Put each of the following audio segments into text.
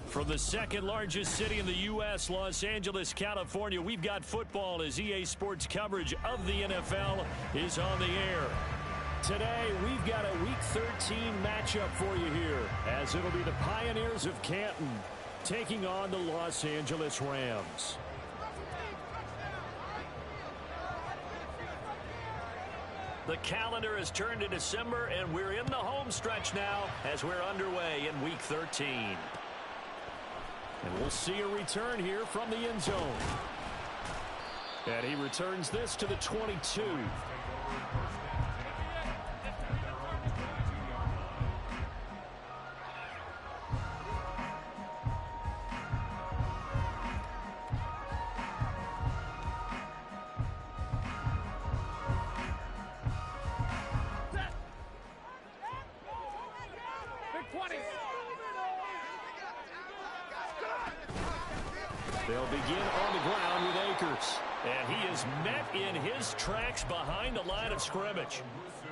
From the second largest city in the U.S., Los Angeles, California, we've got football as EA Sports coverage of the NFL is on the air. Today, we've got a Week 13 matchup for you here, as it'll be the Pioneers of Canton taking on the Los Angeles Rams. The calendar has turned to December, and we're in the home stretch now as we're underway in Week 13. And we'll see a return here from the end zone. And he returns this to the 22. They'll begin on the ground with Akers. And he is met in his tracks behind the line of scrimmage.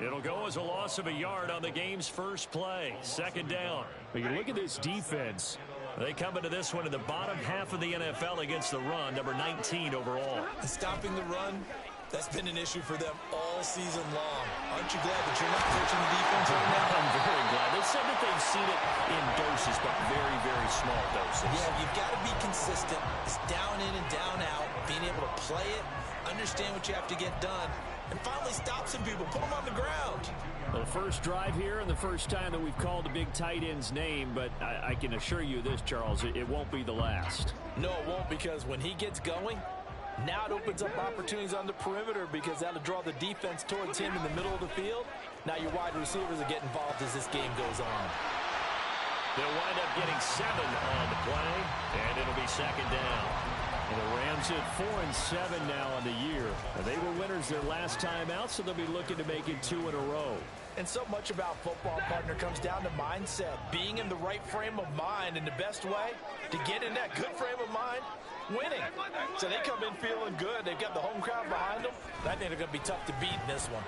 It'll go as a loss of a yard on the game's first play. Second down. But you look at this defense. They come into this one in the bottom half of the NFL against the run, number 19 overall. Stopping the run, that's been an issue for them all season long. Aren't you glad that you're not coaching the defense right now? I'm very glad. They said that they've seen it in doses, but very, very small doses. Yeah, you've got to be consistent. It's down in and down out, being able to play it, understand what you have to get done, and finally stop some people, put them on the ground. Well, the first drive here and the first time that we've called the big tight end's name, but I can assure you this, Charles, it won't be the last. No, it won't, because when he gets going, now it opens up opportunities on the perimeter because that'll draw the defense towards him in the middle of the field. Now your wide receivers will get involved as this game goes on. They'll wind up getting 7 on the play, and it'll be second down. And the Rams hit 4-7 now on the year. And they were winners their last time out, so they'll be looking to make it 2 in a row. And so much about football, partner, comes down to mindset. Being in the right frame of mind, and the best way to get in that good frame of mind, winning. So they come in feeling good. They've got the home crowd behind them. I think they're going to be tough to beat in this one.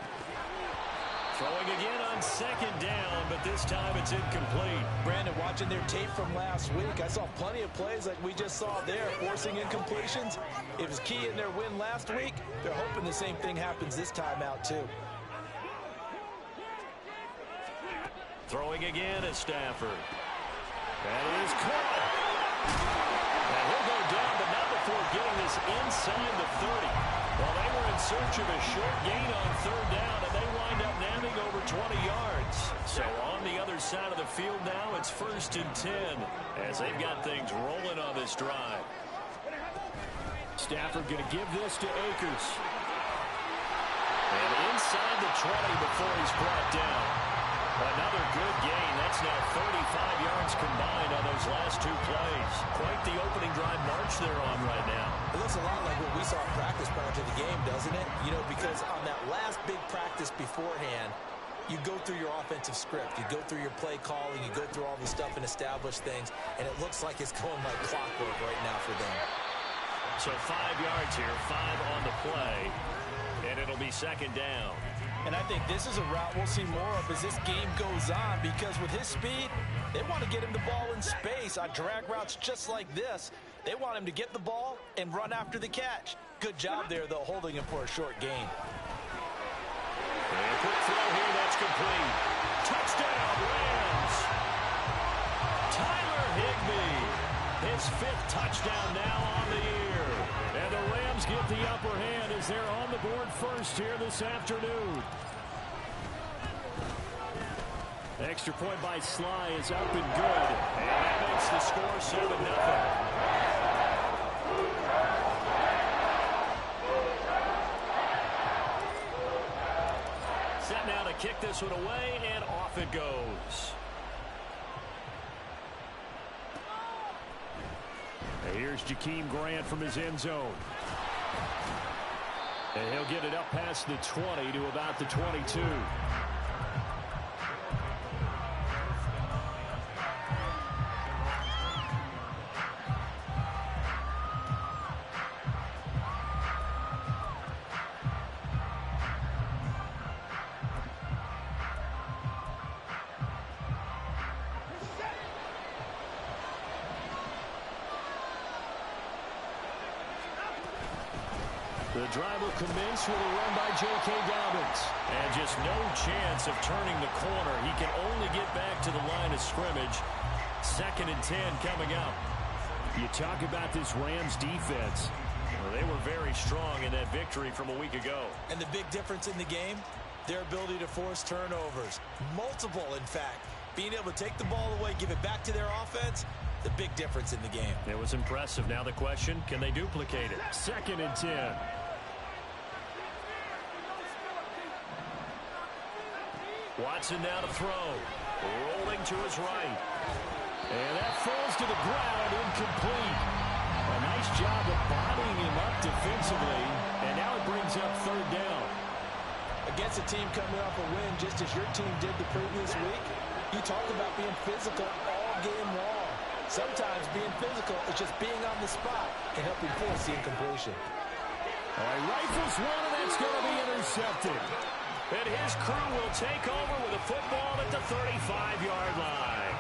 Throwing again on second down, but this time it's incomplete. Brandon, watching their tape from last week, I saw plenty of plays like we just saw there, forcing incompletions. It was key in their win last week. They're hoping the same thing happens this time out, too. Throwing again at Stafford. That is caught. And he'll go down, but not before getting this inside the 30. Well, they were in search of a short gain on third down, and they wind up nabbing over 20 yards. So on the other side of the field now, it's 1st and 10 as they've got things rolling on this drive. Stafford going to give this to Akers. And inside the 20 before he's brought down. Another good gain. That's now 35 yards combined on those last 2 plays. Quite the opening drive march they're on right now. It looks a lot like what we saw in practice prior to the game, doesn't it? You know, because on that last big practice beforehand, you go through your offensive script. You go through your play calling. You go through all the stuff and establish things. And it looks like it's going like clockwork right now for them. So 5 yards here, 5 on the play. And it'll be second down. And I think this is a route we'll see more of as this game goes on, because with his speed, they want to get him the ball in space on drag routes just like this. They want him to get the ball and run after the catch. Good job there, though, holding him for a short gain. And a quick throw here, that's complete. Touchdown, Rams. Tyler Higbee, his 5th touchdown now on the year. And the Rams get the upper hand as they're on the board first here this afternoon. Extra point by Sly is up and good. And that makes the score 7-0. Set now to kick this one away, and off it goes. And here's Jakeem Grant from his end zone. And he'll get it up past the 20 to about the 22. The drive will commence with a run by J.K. Dobbins. And just no chance of turning the corner. He can only get back to the line of scrimmage. 2nd and 10 coming up. You talk about this Rams defense. Well, they were very strong in that victory from a week ago. And the big difference in the game, their ability to force turnovers. Multiple, in fact. Being able to take the ball away, give it back to their offense, the big difference in the game. It was impressive. Now the question, can they duplicate it? 2nd and 10. Watson now to throw. Rolling to his right. And that falls to the ground, incomplete. A nice job of bodying him up defensively. And now it brings up 3rd down. Against a team coming off a win, just as your team did the previous week, you talk about being physical all game long. Sometimes being physical is just being on the spot and helping force the incompletion. All right, rifles one, and that's going to be intercepted. And his crew will take over with a football at the 35-yard line.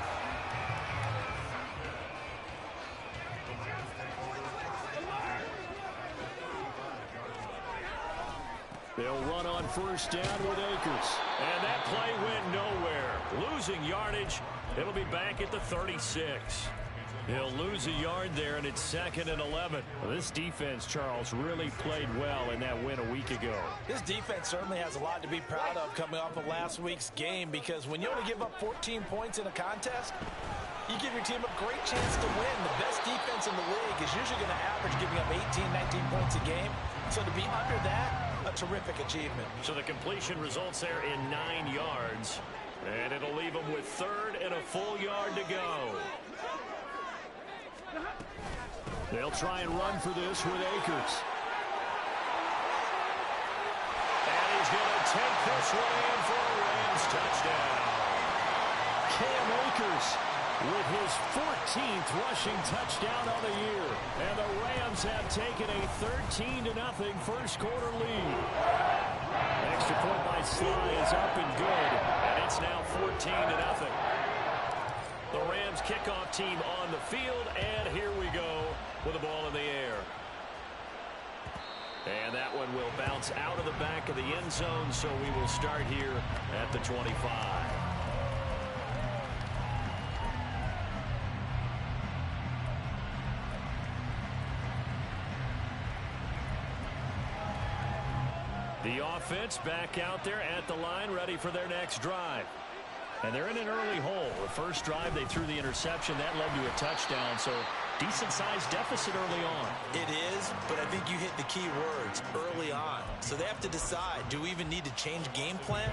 They'll run on 1st down with Akers. And that play went nowhere. Losing yardage. It'll be back at the 36. He'll lose a yard there, and it's 2nd and 11. Well, this defense, Charles, really played well in that win a week ago. This defense certainly has a lot to be proud of coming off of last week's game, because when you only give up 14 points in a contest, you give your team a great chance to win. The best defense in the league is usually going to average giving up 18, 19 points a game. So to be under that, a terrific achievement. So the completion results there in 9 yards. And it'll leave them with 3rd and a full yard to go. They'll try and run for this with Akers. And he's going to take this one in for a Rams touchdown. Cam Akers with his 14th rushing touchdown on the year. And the Rams have taken a 13-0 first quarter lead. Extra point by Sly is up and good. And it's now 14-0. The Rams kickoff team on the field, and here we go with the ball in the air. And that one will bounce out of the back of the end zone, so we will start here at the 25. The offense back out there at the line, ready for their next drive. And they're in an early hole. The first drive, they threw the interception. That led to a touchdown, so decent-sized deficit early on. It is, but I think you hit the key words, early on. So they have to decide, do we even need to change game plan,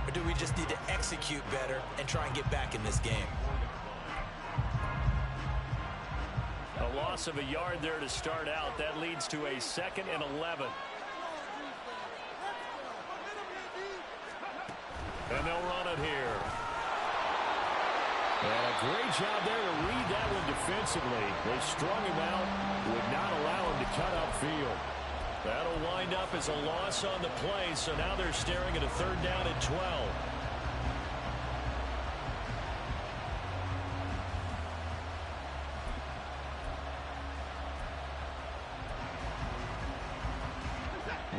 or do we just need to execute better and try and get back in this game? A loss of a yard there to start out. That leads to a 2nd and 11. And they'll run it here. And a great job there to read that one defensively. They strung him out, would not allow him to cut upfield. That'll wind up as a loss on the play, so now they're staring at a 3rd down and 12.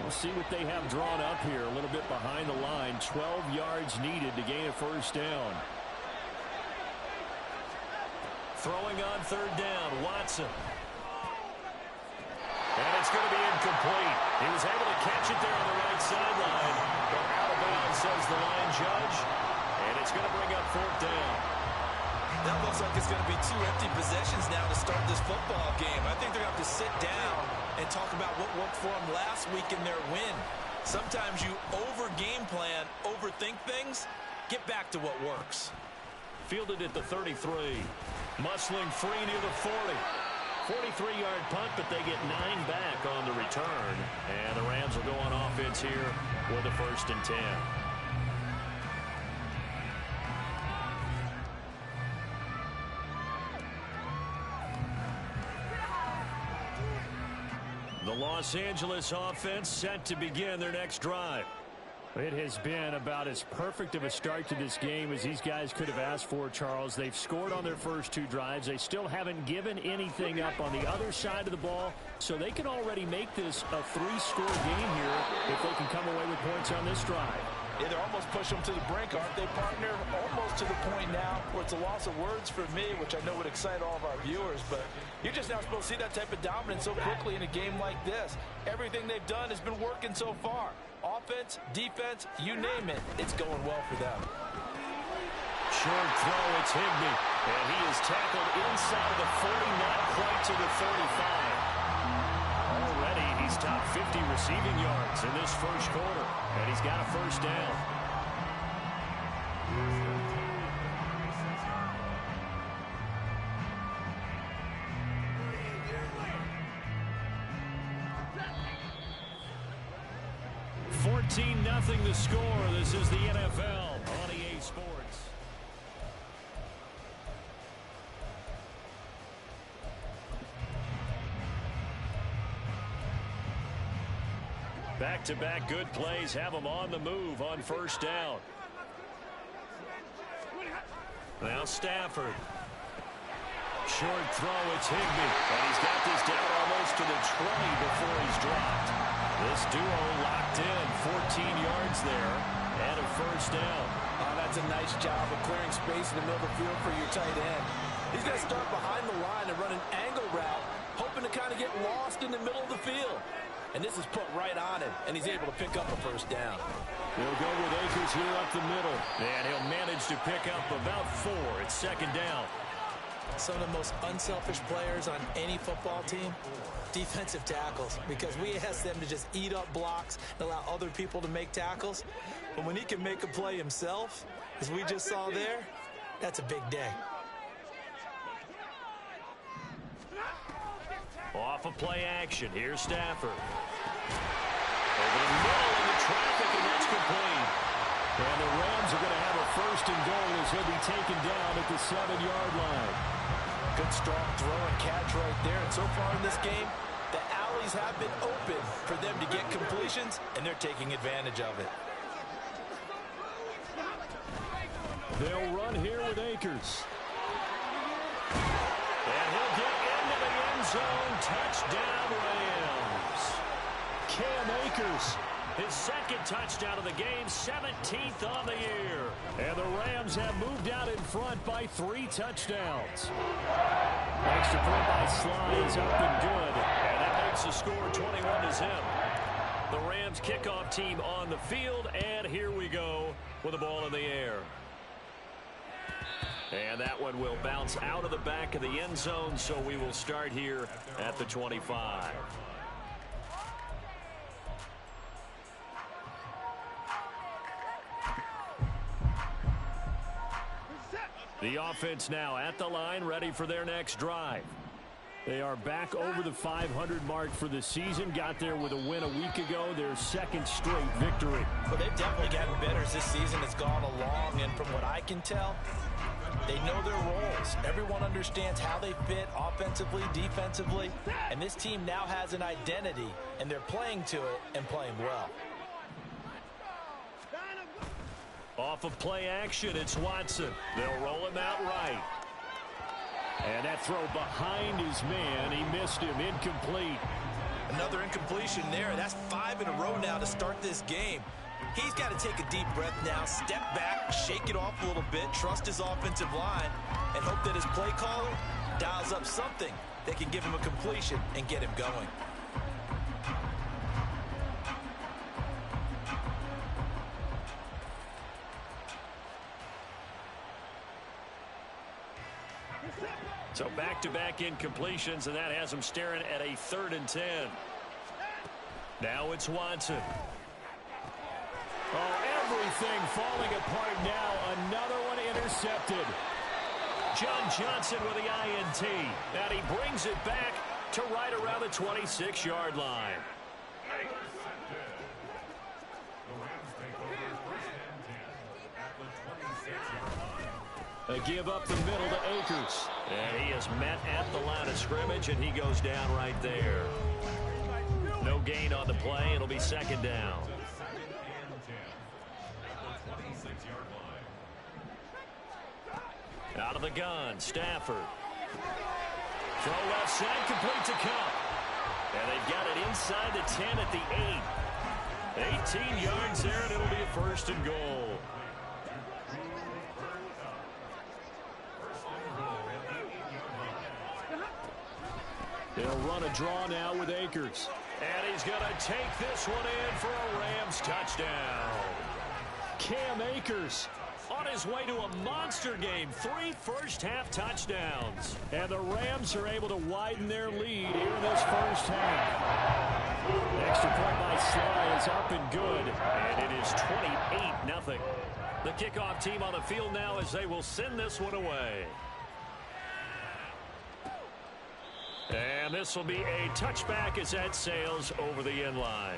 We'll see what they have drawn up here a little bit behind the line. 12 yards needed to gain a 1st down. Throwing on 3rd down, Watson. And it's going to be incomplete. He was able to catch it there on the right sideline. But out of bounds, says the line judge. And it's going to bring up 4th down. That looks like it's going to be 2 empty possessions now to start this football game. I think they're going to have to sit down and talk about what worked for them last week in their win. Sometimes you over-game plan, overthink things. Get back to what works. Fielded at the 33. Muscling free near the 40. 43-yard punt, but they get 9 back on the return. And the Rams will go on offense here with a 1st and 10. The Los Angeles offense set to begin their next drive. It has been about as perfect of a start to this game as these guys could have asked for, Charles. They've scored on their first 2 drives. They still haven't given anything up on the other side of the ball, so they can already make this a 3-score game here if they can come away with points on this drive. Yeah, they're almost pushing them to the brink, aren't they, partner? Almost to the point now where it's a loss of words for me, which I know would excite all of our viewers, but you're just not supposed to see that type of dominance so quickly in a game like this. Everything they've done has been working so far. Offense, defense, you name it, it's going well for them. Short throw, it's Higbee. And he is tackled inside of the 40, not quite to the 35. Already, he's top 50 receiving yards in this first quarter. And he's got a first down. Nothing the score. This is the NFL on EA Sports. Back-to-back good plays have them on the move on first down. Now Stafford. Short throw, it's Higbee. And he's got this down almost to the 20 before he's dropped. This duo locked in, 14 yards there, and a first down. Oh, that's a nice job of clearing space in the middle of the field for your tight end. He's going to start behind the line and run an angle route, hoping to kind of get lost in the middle of the field. And this is put right on him, and he's able to pick up a first down. They'll go with Akers here up the middle, and he'll manage to pick up about 4. It's second down. Some of the most unselfish players on any football team, defensive tackles, because we ask them to just eat up blocks and allow other people to make tackles. But when he can make a play himself, as we just saw there, that's a big day. Off of play action, here's Stafford. Over the middle into traffic, and that's complete. And the Rams are going to have a first and goal as he'll be taken down at the 7-yard line. Good strong throw and catch right there. And so far in this game, the alleys have been open for them to get completions, and they're taking advantage of it. They'll run here with Akers. And he'll get into the end zone. Touchdown, Rams. Cam Akers, his second touchdown of the game, 17th on the year. And the Rams have moved out in front by 3 touchdowns. Extra point by Sly is up and good. And that makes the score 21-0. The Rams kickoff team on the field, and here we go with the ball in the air. And that one will bounce out of the back of the end zone, so we will start here at the 25. The offense now at the line, ready for their next drive. They are back over the 500 mark for the season. Got there with a win a week ago, their second straight victory. Well, they've definitely gotten better as this season has gone along, and from what I can tell, they know their roles. Everyone understands how they fit offensively, defensively, and this team now has an identity, and they're playing to it and playing well. Off of play action, it's Watson. They'll roll him out right. And that throw behind his man, he missed him, incomplete. Another incompletion there. That's 5 in a row now to start this game. He's got to take a deep breath now, step back, shake it off a little bit, trust his offensive line, and hope that his play caller dials up something that can give him a completion and get him going. So back-to-back incompletions, and that has them staring at a 3rd and 10. Now it's Watson. Oh, everything falling apart now. Another one intercepted. John Johnson with the INT. And he brings it back to right around the 26-yard line. They give up the middle to Akers. And he is met at the line of scrimmage, and he goes down right there. No gain on the play. It'll be second down. Out of the gun, Stafford. Throw left side, complete to Cup. And they've got it inside the 10 at the 8. 18 yards there, and it'll be a 1st and goal. They'll run a draw now with Akers. And he's going to take this one in for a Rams touchdown. Cam Akers on his way to a monster game. 3 first-half touchdowns. And the Rams are able to widen their lead here in this first half. Extra point by Sly is up and good. And it is 28-0. The kickoff team on the field now as they will send this one away. And this will be a touchback as that sails over the end line.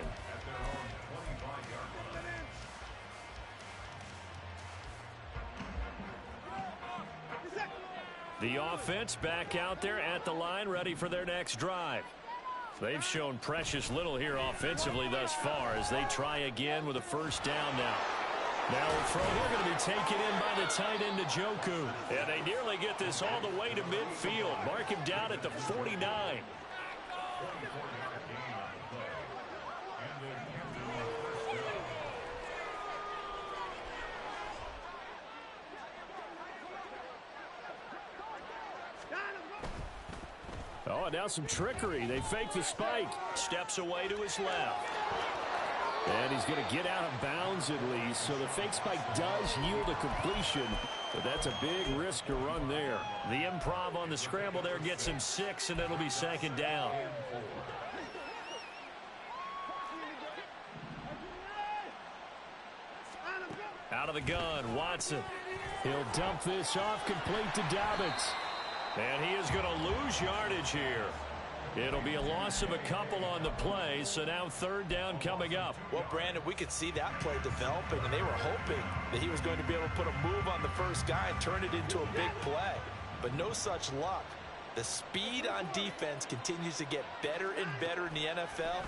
The offense back out there at the line, ready for their next drive. They've shown precious little here offensively thus far as they try again with a first down now. Now a throw here going to be taken in by the tight end Njoku. And they nearly get this all the way to midfield. Mark him down at the 49. Oh, and now some trickery. They fake the spike. Steps away to his left. And he's going to get out of bounds at least. So the fake spike does yield a completion. But that's a big risk to run there. The improv on the scramble there gets him 6, and it'll be 2nd down. Out of the gun, Watson. He'll dump this off, complete to Dobbins. And he is going to lose yardage here. It'll be a loss of a couple on the play, so now 3rd down coming up. Well, Brandon, we could see that play developing, and they were hoping that he was going to be able to put a move on the first guy and turn it into a big play. But no such luck. The speed on defense continues to get better and better in the NFL.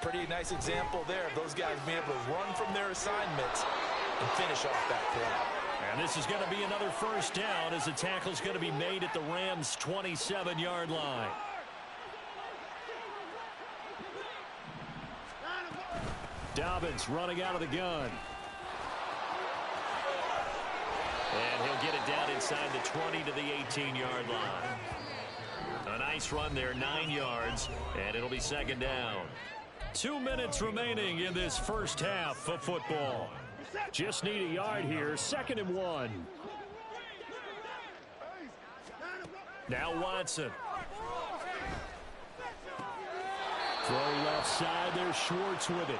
Pretty nice example there of those guys being able to run from their assignments and finish off that play. And this is going to be another first down as the tackle's going to be made at the Rams' 27-yard line. Dobbins running out of the gun. And he'll get it down inside the 20 to the 18-yard line. A nice run there, 9 yards, and it'll be 2nd down. 2 minutes remaining in this first half of football. Just need a yard here, 2nd and 1. Now Watson. Throw left side, there's Schwartz with it.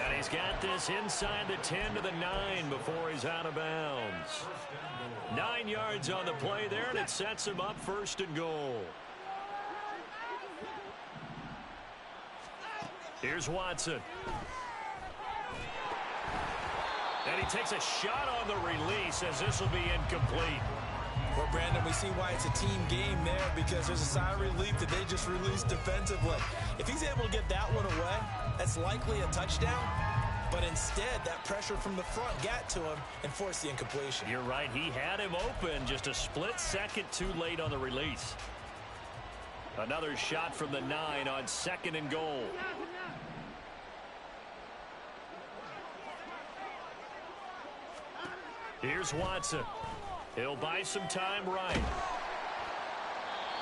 And he's got this inside the 10 to the 9 before he's out of bounds. 9 yards on the play there, and it sets him up 1st and goal. Here's Watson. And he takes a shot on the release as this will be incomplete. Well, Brandon, we see why it's a team game there because there's a sigh of relief that they just released defensively. If he's able to get that one away, that's likely a touchdown. But instead, that pressure from the front got to him and forced the incompletion. You're right. He had him open, just a split second too late on the release. Another shot from the 9 on 2nd and goal. Here's Watson. He'll buy some time right.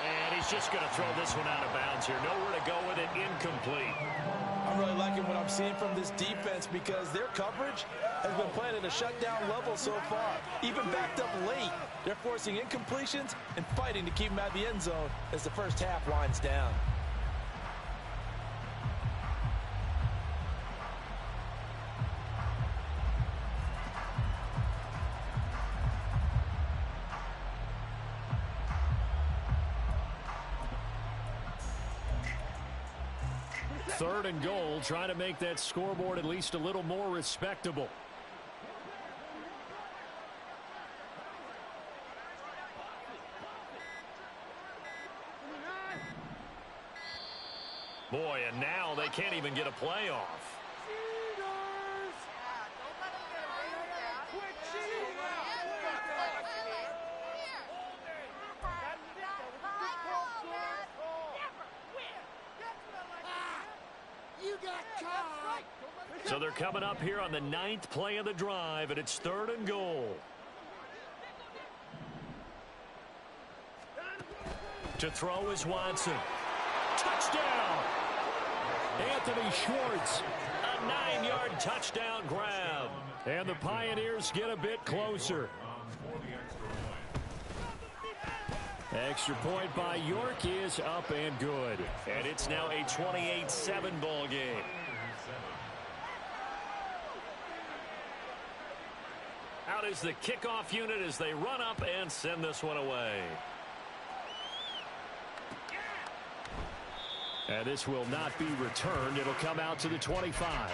And he's just going to throw this one out of bounds here. Nowhere to go with it, incomplete. I'm really liking what I'm seeing from this defense because their coverage has been playing at a shutdown level so far. Even backed up late, they're forcing incompletions and fighting to keep them out of the end zone as the first half winds down. Third and goal, trying to make that scoreboard at least a little more respectable. Boy, and now they can't even get a play off. So they're coming up here on the 9th play of the drive, and it's 3rd and goal. To throw is Watson. Touchdown! Anthony Schwartz, a 9-yard touchdown grab. And the Pioneers get a bit closer. Extra point by York is up and good. And it's now a 28-7 ball game. Out is the kickoff unit as they run up and send this one away. And this will not be returned. It'll come out to the 25.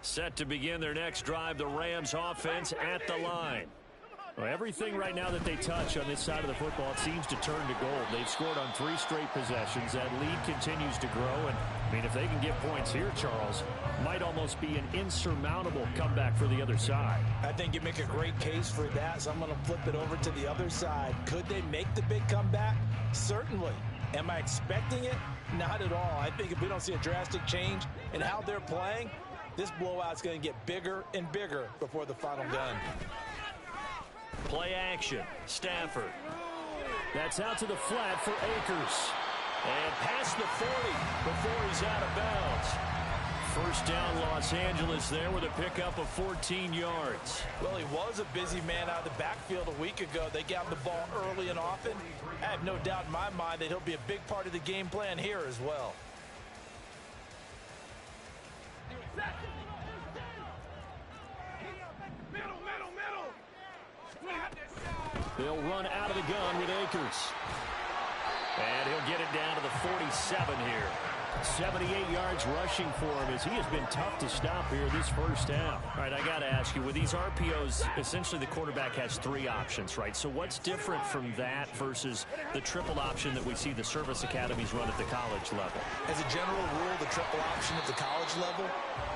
Set to begin their next drive, the Rams offense at the line. Well, everything right now that they touch on this side of the football, it seems to turn to gold. They've scored on 3 straight possessions. That lead continues to grow. And, I mean, if they can get points here, Charles, might almost be an insurmountable comeback for the other side. I think you make a great case for that, so I'm going to flip it over to the other side. Could they make the big comeback? Certainly. Am I expecting it? Not at all. I think if we don't see a drastic change in how they're playing, this blowout's going to get bigger and bigger before the final gun. Play action. Stafford. That's out to the flat for Akers. And past the 40 before he's out of bounds. First down, Los Angeles there with a pickup of 14 yards. Well, he was a busy man out of the backfield a week ago. They got him the ball early and often. I have no doubt in my mind that he'll be a big part of the game plan here as well. They'll run out of the gun with Akers. And he'll get it down to the 47 here. 78 yards rushing for him as he has been tough to stop here this first half. All right, I got to ask you, with these RPOs, essentially the quarterback has 3 options, right? So what's different from that versus the triple option that we see the service academies run at the college level? As a general rule, the triple option at the college level,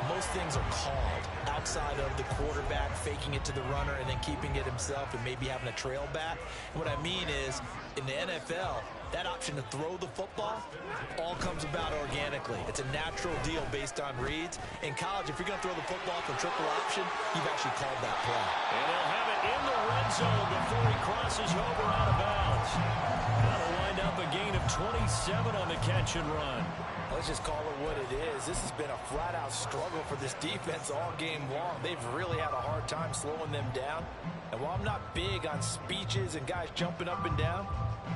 most things are called outside of the quarterback faking it to the runner and then keeping it himself and maybe having a trail back. And what I mean is, in the NFL, that option to throw the football all comes about organically. It's a natural deal based on reads. In college, if you're going to throw the football for triple option, you've actually called that play. And they'll have it in the red zone before he crosses over out of bounds. That'll wind up a gain of 27 on the catch and run. Let's just call it what it is. This has been a flat-out struggle for this defense all game long. They've really had a hard time slowing them down. And while I'm not big on speeches and guys jumping up and down,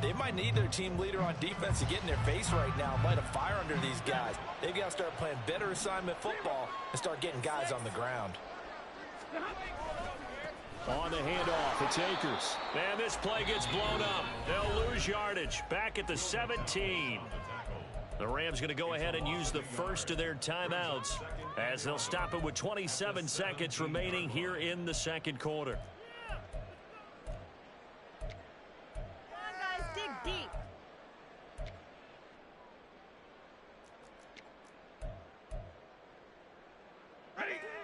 they might need their team leader on defense to get in their face right now and light a fire under these guys. They've got to start playing better assignment football and start getting guys on the ground. On the handoff, it's Akers. And this play gets blown up. They'll lose yardage. Back at the 17. The Rams going to go ahead and use the first of their timeouts as they'll stop it with 27 seconds remaining here in the second quarter. Deep.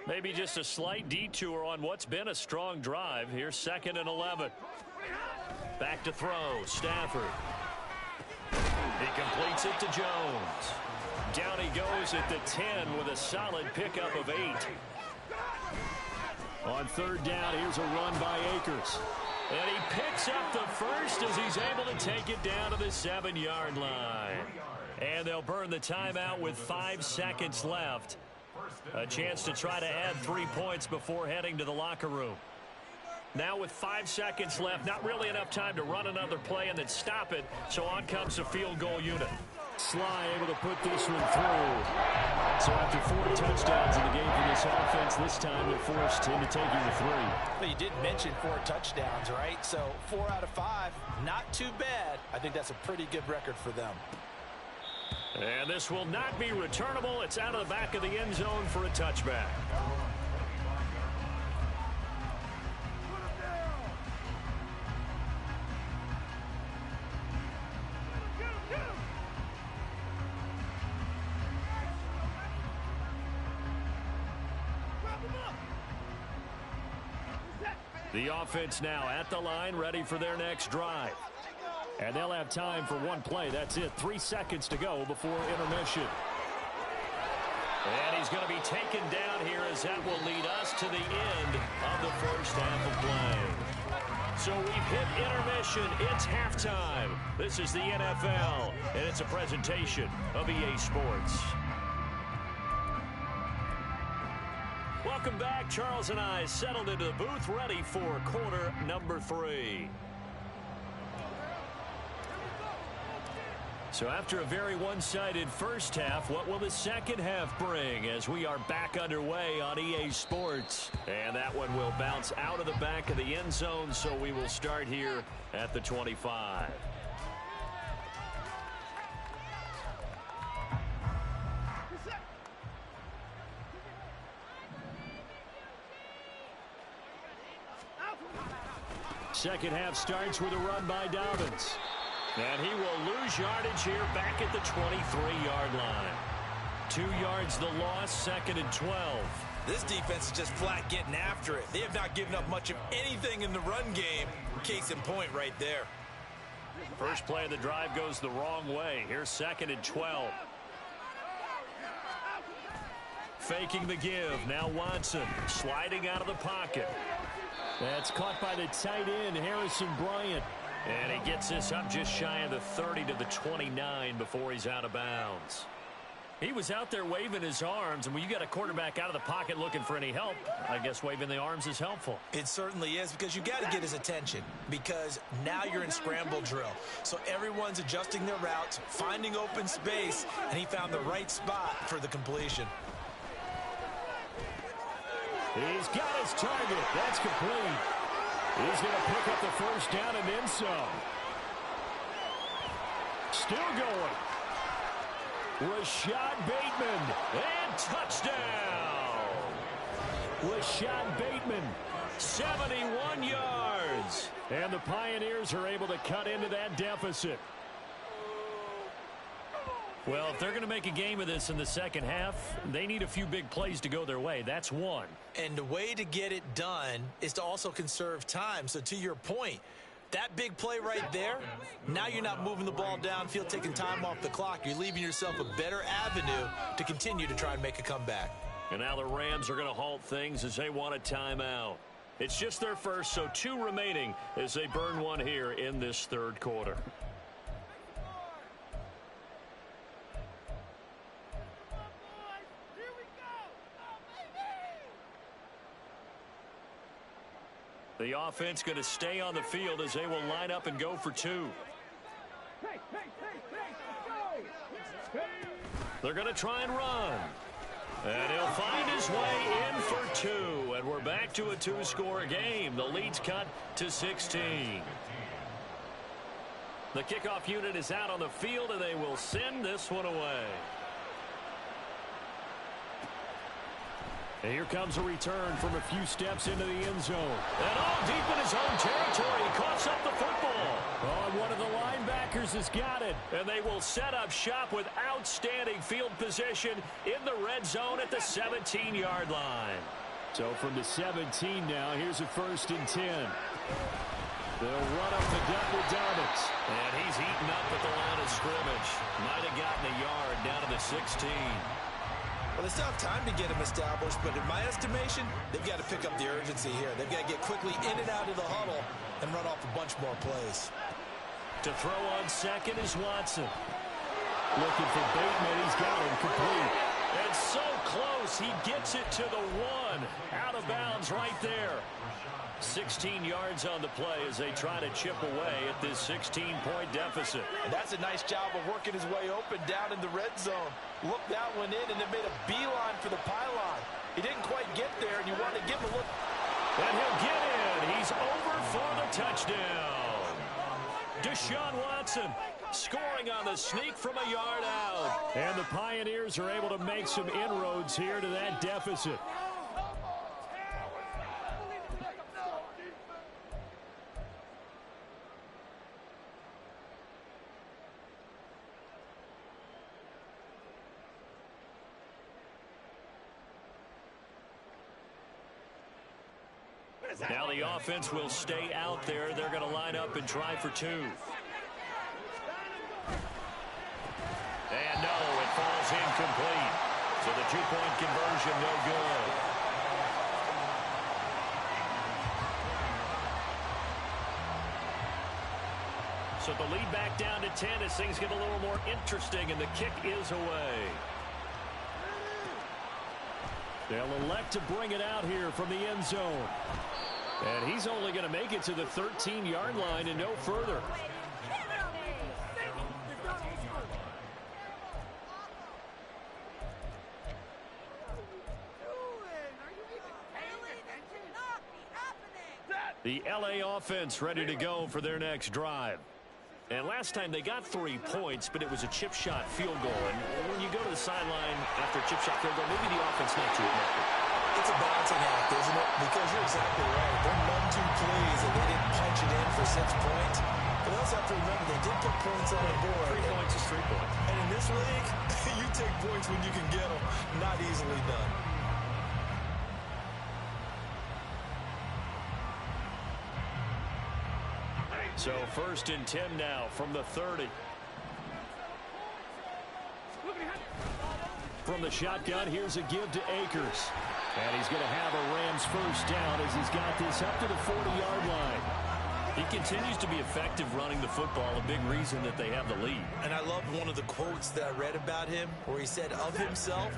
Maybe just a slight detour on what's been a strong drive. Here's 2nd and 11. Back to throw. Stafford. He completes it to Jones. Down he goes at the 10 with a solid pickup of 8. On 3rd down, here's a run by Akers. And he picks up the first as he's able to take it down to the 7-yard line. And they'll burn the timeout with 5 seconds left. A chance to try to add 3 points before heading to the locker room. Now with 5 seconds left, not really enough time to run another play and then stop it. So on comes the field goal unit. Sly able to put this one through. So after 4 touchdowns in the game for this offense, this time they're forced into taking the 3. Well, you did mention 4 touchdowns, right? So 4 out of 5, not too bad. I think that's a pretty good record for them. And this will not be returnable. It's out of the back of the end zone for a touchback. The offense now at the line, ready for their next drive. And they'll have time for one play. That's it. 3 seconds to go before intermission. And he's going to be taken down here as that will lead us to the end of the first half of play. So we've hit intermission. It's halftime. This is the NFL, and it's a presentation of EA Sports. Welcome back. Charles and I settled into the booth, ready for quarter number 3. So after a very one-sided first half, what will the second half bring as we are back underway on EA Sports? And that one will bounce out of the back of the end zone, so we will start here at the 25. Second half starts with a run by Dobbins. And he will lose yardage here back at the 23-yard line. 2 yards the loss, second and 12. This defense is just flat getting after it. They have not given up much of anything in the run game. Case in point right there. First play of the drive goes the wrong way. Here's second and 12. Faking the give. Now Watson sliding out of the pocket. That's caught by the tight end, Harrison Bryant. And he gets this up just shy of the 30 to the 29 before he's out of bounds. He was out there waving his arms, and when you got a quarterback out of the pocket looking for any help, I guess waving the arms is helpful. It certainly is, because you got to get his attention, because now you're in scramble drill. So everyone's adjusting their routes, finding open space, and he found the right spot for the completion. He's got his target. That's complete. He's going to pick up the first down and then some. Still going. Rashad Bateman. And touchdown. Rashad Bateman, 71 yards. And the Pioneers are able to cut into that deficit. Well, if they're going to make a game of this in the second half, they need a few big plays to go their way. That's one. And the way to get it done is to also conserve time. So to your point, that big play right there, now you're not moving the ball downfield, taking time off the clock. You're leaving yourself a better avenue to continue to try and make a comeback. And now the Rams are going to halt things as they want a timeout. It's just their first, so 2 remaining as they burn one here in this third quarter. The offense going to stay on the field as they will line up and go for 2. They're going to try and run. And he'll find his way in for 2. And we're back to a 2-score game. The lead's cut to 16. The kickoff unit is out on the field, and they will send this one away. And here comes a return from a few steps into the end zone. And all deep in his own territory, he coughs up the football. Oh, one of the linebackers has got it. And they will set up shop with outstanding field position in the red zone at the 17-yard line. So from the 17 now, here's a 1st and 10. They'll run up the gut with Dobbins. And he's eaten up at the line of scrimmage. Might have gotten a yard down to the 16. Well, they still have time to get him established, but in my estimation, they've got to pick up the urgency here. They've got to get quickly in and out of the huddle and run off a bunch more plays. To throw on second is Watson. Looking for Bateman. He's got him complete. And so close, he gets it to the 1. Out of bounds right there. 16 yards on the play as they try to chip away at this 16-point deficit. And that's a nice job of working his way open down in the red zone. Looked that one in and then made a beeline for the pylon. He didn't quite get there, and you want to give him a look. And he'll get in. He's over for the touchdown. Deshaun Watson scoring on the sneak from a yard out. And the Pioneers are able to make some inroads here to that deficit. Now the offense will stay out there. They're going to line up and try for two. And no, it falls incomplete. So the two-point conversion, no good. So the lead back down to 10 as things get a little more interesting, and the kick is away. They'll elect to bring it out here from the end zone. And he's only going to make it to the 13-yard line and no further. The LA offense ready to go for their next drive. And last time they got 3 points, but it was a chip shot field goal. And when you go to the sideline after a chip shot field goal, maybe the offense not too effective. It's a balancing act, isn't it? Because you're exactly right. They're none too pleased that they didn't punch it in for 6 points. But they also have to remember they did put points on the board. 3 points is 3 points. And in this league, you take points when you can get them. Not easily done. So 1st and 10 now from the 30. From the shotgun, here's a give to Akers. And he's going to have a Rams first down as he's got this up to the 40-yard line. He continues to be effective running the football, a big reason that they have the lead. And I love one of the quotes that I read about him where he said of himself,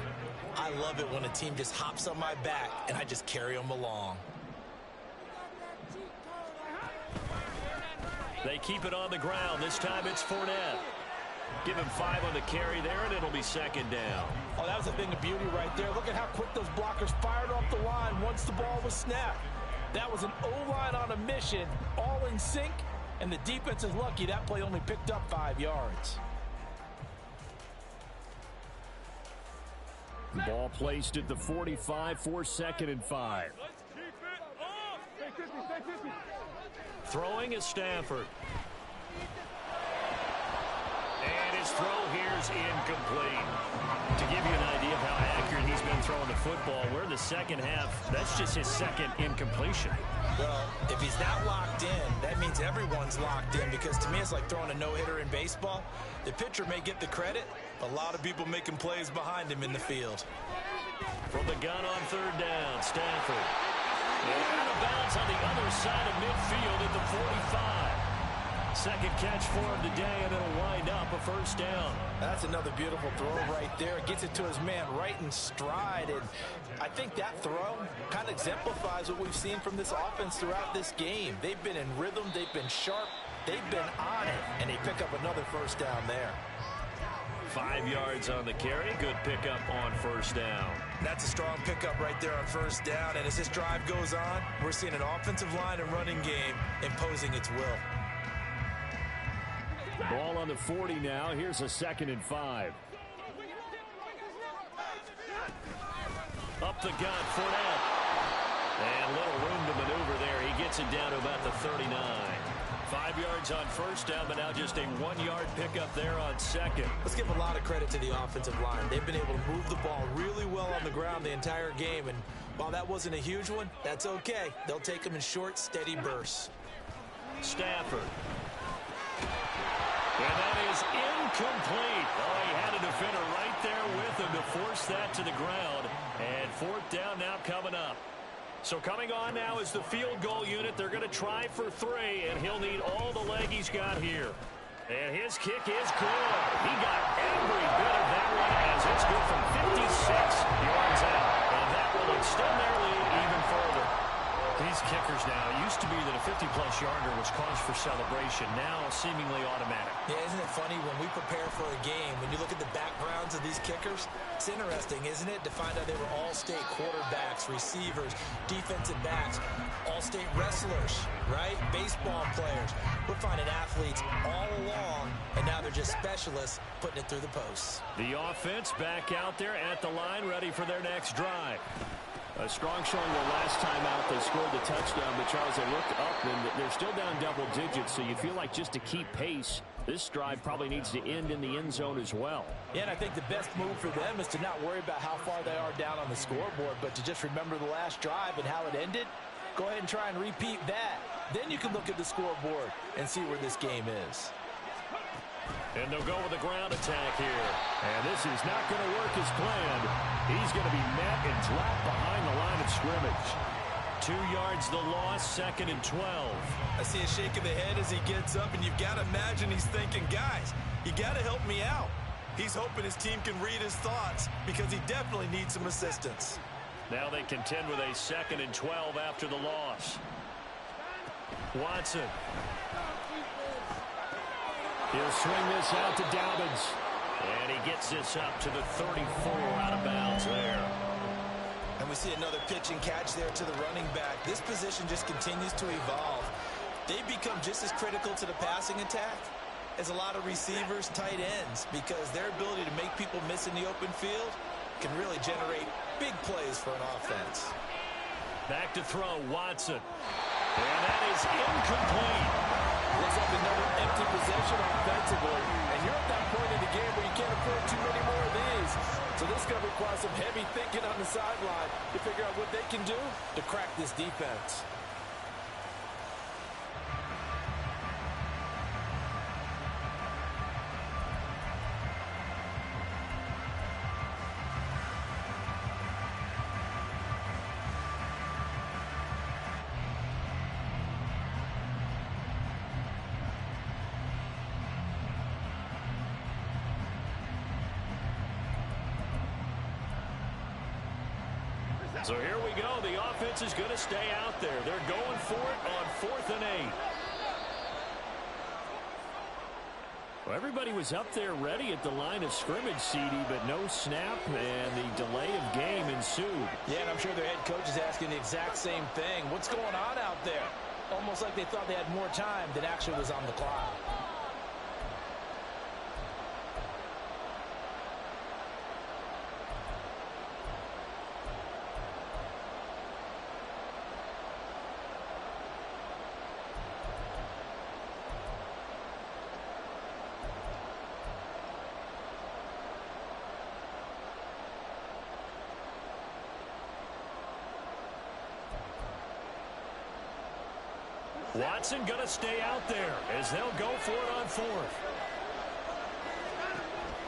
I love it when a team just hops on my back and I just carry them along. They keep it on the ground. This time it's Fournette. Give him 5 on the carry there, and it'll be 2nd down. Oh, that was a thing of beauty right there. Look at how quick those blockers fired off the line once the ball was snapped. That was an O-line on a mission, all in sync, and the defense is lucky that play only picked up 5 yards. Ball placed at the 45 for 2nd and 5. Throwing is Stafford. And his throw here is incomplete. To give you an idea of how accurate he's been throwing the football, we're in the second half. That's just his 2nd incompletion. Well, if he's not locked in, that means everyone's locked in, because to me it's like throwing a no-hitter in baseball. The pitcher may get the credit, but a lot of people making plays behind him in the field. From the gun on 3rd down, Stafford. And out of bounds on the other side of midfield at the 45. 2nd catch for him today, and it'll wind up a 1st down. That's another beautiful throw right there. Gets it to his man right in stride. And I think that throw kind of exemplifies what we've seen from this offense throughout this game. They've been in rhythm. They've been sharp. They've been on it. And they pick up another 1st down there. 5 yards on the carry. Good pickup on 1st down. That's a strong pickup right there on 1st down. And as this drive goes on, we're seeing an offensive line and running game imposing its will. Ball on the 40 now. Here's a 2nd and 5. Up the gut, Fournette. And little room to maneuver there. He gets it down to about the 39. 5 yards on 1st down, but now just a 1-yard pickup there on 2nd. Let's give a lot of credit to the offensive line. They've been able to move the ball really well on the ground the entire game, and while that wasn't a huge one, that's okay. They'll take them in short, steady bursts. Stafford. And that is incomplete. Oh, he had a defender right there with him to force that to the ground. And 4th down now coming up. So coming on now is the field goal unit. They're going to try for 3, and he'll need all the leg he's got here. And his kick is good. He got every bit of that one as it's good from 56 yards out. And that will extend their lead even further. These kickers now, it used to be that a 50-plus yarder was cause for celebration. Now seemingly automatic. Yeah, isn't it funny when we prepare for a game, when you look at the backgrounds of these kickers, it's interesting, isn't it, to find out they were all-state quarterbacks, receivers, defensive backs, all-state wrestlers, right? Baseball players. We're finding athletes all along, and now they're just specialists putting it through the posts. The offense back out there at the line, ready for their next drive. A strong showing the last time out. They scored the touchdown, but Charles, they looked up, and they're still down double digits, so you feel like just to keep pace, this drive probably needs to end in the end zone as well. Yeah, and I think the best move for them is to not worry about how far they are down on the scoreboard, but to just remember the last drive and how it ended, Go ahead and try and repeat that. Then you can look at the scoreboard and see where this game is. And they'll go with a ground attack here. And this is not going to work as planned. He's going to be met and dropped behind the line of scrimmage. 2 yards the loss, 2nd and 12. I see a shake of the head as he gets up, and you've got to imagine he's thinking, guys, you got to help me out. He's hoping his team can read his thoughts because he definitely needs some assistance. Now they contend with a 2nd and 12 after the loss. Watson. He'll swing this out to Dobbins. And he gets this up to the 34 out of bounds there. And we see another pitch and catch there to the running back. This position just continues to evolve. They become just as critical to the passing attack as a lot of receivers, tight ends, because their ability to make people miss in the open field can really generate big plays for an offense. Back to throw, Watson. And that is incomplete. Looks like another empty possession offensively. And you're at that point in the game where you can't afford too many more of these. So this is going to require some heavy thinking on the sideline to figure out what they can do to crack this defense. So here we go. The offense is going to stay out there. They're going for it on 4th and 8. Well, everybody was up there ready at the line of scrimmage, CD, but no snap, and the delay of game ensued. Yeah, and I'm sure their head coach is asking the exact same thing. What's going on out there? Almost like they thought they had more time than actually was on the clock. Watson going to stay out there as they'll go for it on 4th.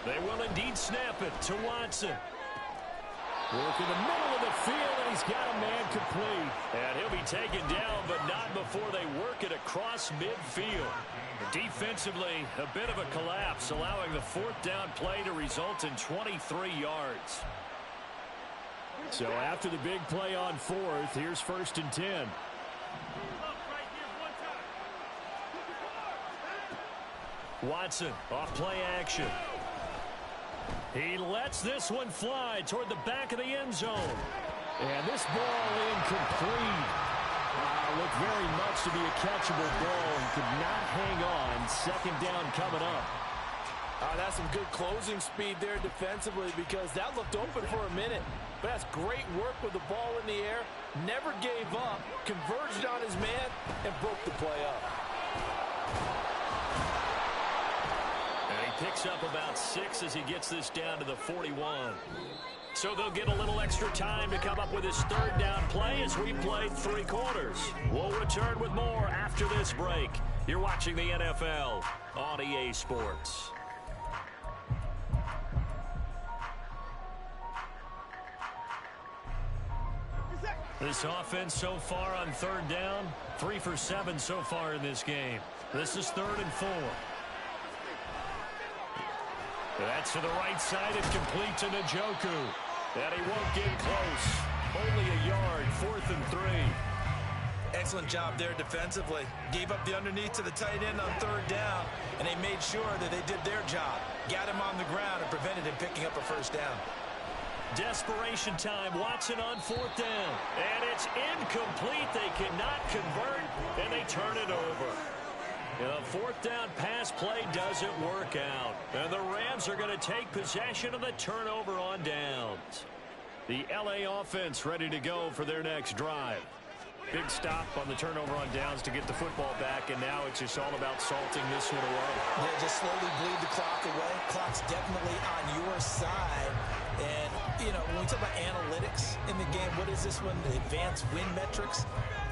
They will indeed snap it to Watson. Work in the middle of the field, and he's got a man complete. And he'll be taken down, but not before they work it across midfield. Defensively, a bit of a collapse, allowing the 4th down play to result in 23 yards. So after the big play on 4th, here's 1st and 10. Watson off play action. He lets this one fly toward the back of the end zone. And this ball incomplete. Looked very much to be a catchable ball. He could not hang on. 2nd down coming up. That's some good closing speed there defensively, because that looked open for a minute. But that's great work with the ball in the air. Never gave up. Converged on his man and broke the play up. Picks up about 6 as he gets this down to the 41. So they'll get a little extra time to come up with his 3rd down play as we play 3 quarters. We'll return with more after this break. You're watching the NFL on EA Sports. This offense so far on 3rd down, 3 for 7 so far in this game. This is 3rd and 4. That's to the right side. It's complete to Njoku. And he won't get close. Only a yard, 4th and 3. Excellent job there defensively. Gave up the underneath to the tight end on 3rd down, and they made sure that they did their job. Got him on the ground and prevented him picking up a 1st down. Desperation time. Watson on 4th down. And it's incomplete. They cannot convert, and they turn it over. The 4th down pass play doesn't work out. And the Rams are going to take possession of the turnover on downs. The LA offense ready to go for their next drive. Big stop on the turnover on downs to get the football back, and now it's just all about salting this one away. Yeah, just slowly bleed the clock away. Clock's definitely on your side. And, you know, when we talk about analytics in the game, what is this one? The advanced win metrics.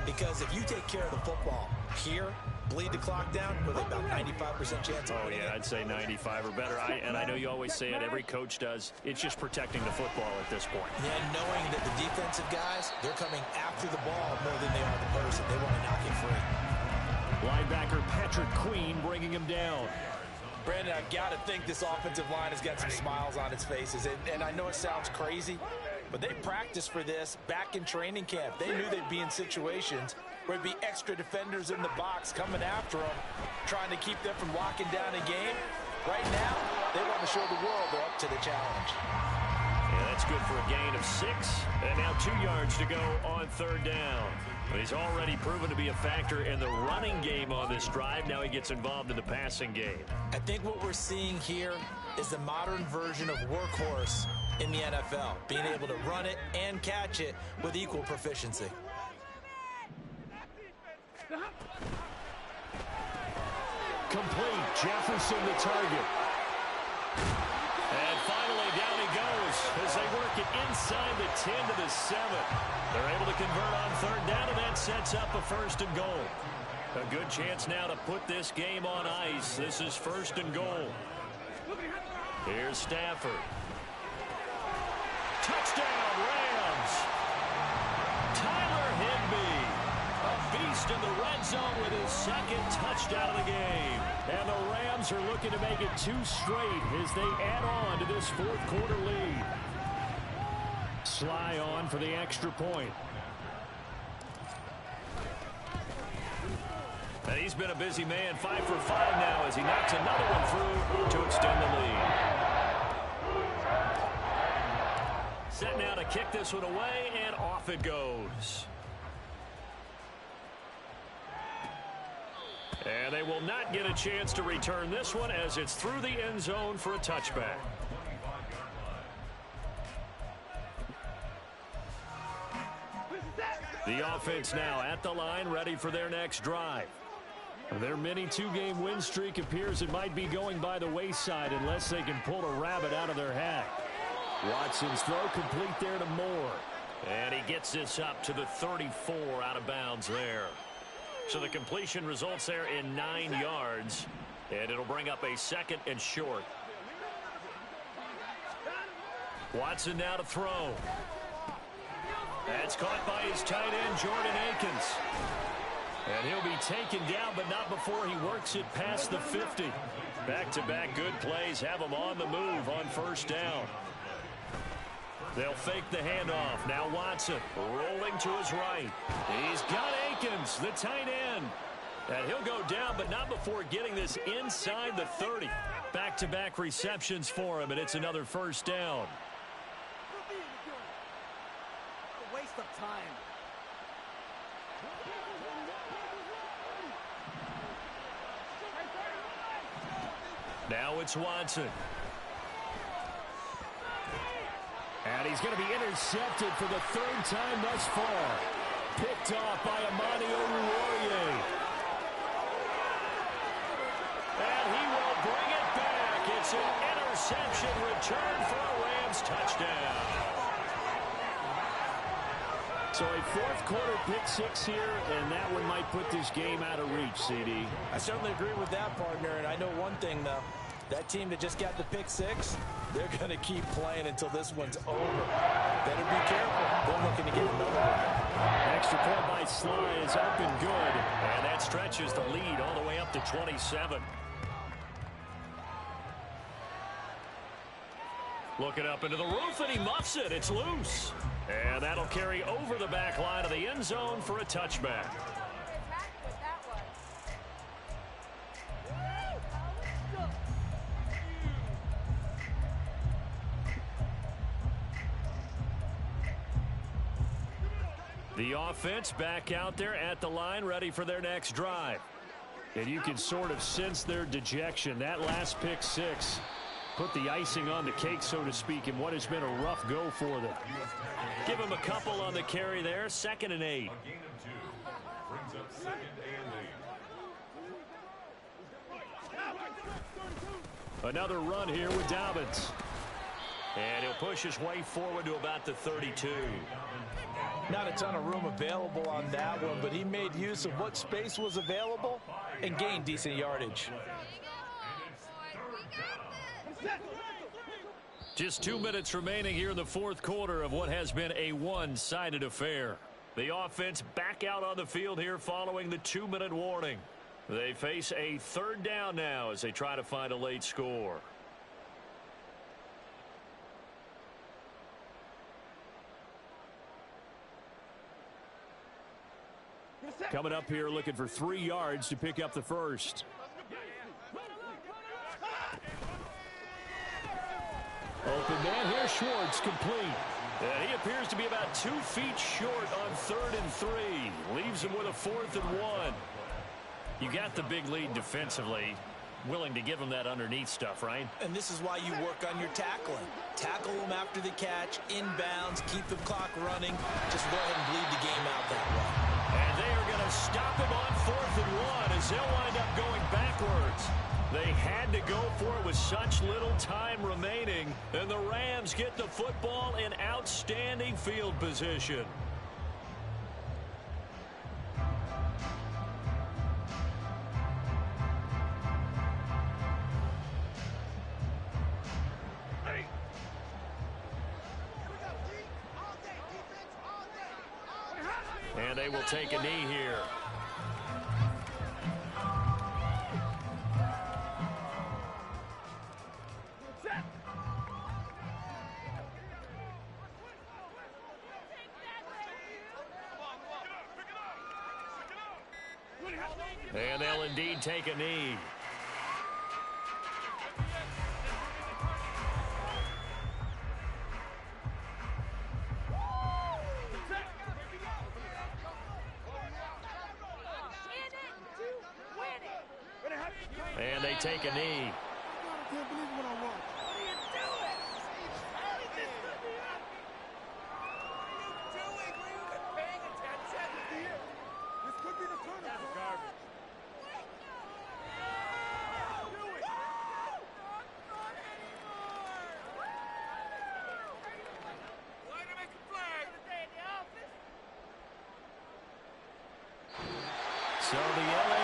Because if you take care of the football here, bleed the clock down, with about 95% chance of winning it. I'd say 95 or better. And I know you always say it, every coach does. It's just protecting the football at this point. Yeah, knowing that the defensive guys, they're coming after the ball more than they are the person. They want to knock it free. Linebacker Patrick Queen bringing him down. Brandon, I've got to think this offensive line has got some smiles on its faces. And I know it sounds crazy, but they practiced for this back in training camp. They knew they'd be in situations where there'd be extra defenders in the box coming after them, trying to keep them from locking down a game. Right now, they want to show the world they're up to the challenge. Yeah, that's good for a gain of 6. And now 2 yards to go on 3rd down. But he's already proven to be a factor in the running game on this drive. Now he gets involved in the passing game. I think what we're seeing here is the modern version of workhorse in the NFL, being able to run it and catch it with equal proficiency. Complete. Jefferson the target. And finally down he goes as they work it inside the 10 to the 7. They're able to convert on 3rd down, and that sets up a 1st and goal. A good chance now to put this game on ice. This is 1st and goal. Here's Stafford. Touchdown, Rams. Tyler Higbee, a beast in the red zone with his 2nd touchdown of the game. And the Rams are looking to make it 2 straight as they add on to this 4th quarter lead. Sly on for the extra point. And he's been a busy man, 5 for 5 now as he knocks another one through to extend the lead. Set now to kick this one away, and off it goes. And they will not get a chance to return this one as it's through the end zone for a touchback. The offense now at the line, ready for their next drive. Their mini 2-game win streak appears it might be going by the wayside unless they can pull a rabbit out of their hat. Watson's throw complete there to Moore. And he gets this up to the 34 out of bounds there. So the completion results there in 9 yards. And it'll bring up a 2nd and short. Watson now to throw. That's caught by his tight end, Jordan Akins. And he'll be taken down, but not before he works it past the 50. Back-to-back good plays have him on the move on 1st down. They'll fake the handoff. Now Watson rolling to his right. He's got Akins, the tight end. And he'll go down, but not before getting this inside the 30. Back-to-back receptions for him, and it's another 1st down. Waste of time. Now it's Watson. And he's going to be intercepted for the 3rd time thus far. Picked off by Amani Oruwariye. And he will bring it back. It's an interception return for a Rams touchdown. So a 4th quarter pick 6 here, and that one might put this game out of reach, CD. I certainly agree with that, partner, and I know one thing, though. That team that just got the pick 6, they're going to keep playing until this one's over. Better be careful. They're looking to get another one. Extra point by Sly is up and good, and that stretches the lead all the way up to 27. Looking up into the roof, and he muffs it. It's loose. And that'll carry over the back line of the end zone for a touchback. The offense back out there at the line, ready for their next drive. And you can sort of sense their dejection. That last pick 6 put the icing on the cake, so to speak, in what has been a rough go for them. Give him a couple on the carry there. 2nd and 8. Another run here with Dobbins. And he'll push his way forward to about the 32. Not a ton of room available on that one, but he made use of what space was available and gained decent yardage. Just 2 minutes remaining here in the fourth quarter of what has been a one-sided affair. The offense back out on the field here following the 2-minute warning. They face a third down now as they try to find a late score. Coming up here looking for 3 yards to pick up the first. Open man here, Schwartz, complete. And he appears to be about 2 feet short on 3rd and 3. Leaves him with a 4th and 1. You got the big lead defensively. Willing to give him that underneath stuff, right? And this is why you work on your tackling. Tackle them after the catch, inbounds, keep the clock running. Just go ahead and bleed the game out that way. And they are going to stop him on 4th and 1 as they'll wind up going backwards. They had to go for it with such little time remaining, and the Rams get the football in outstanding field position. And they will take a knee here. And they'll indeed take a knee. And they take a knee. I can't believe what I watched. So the LA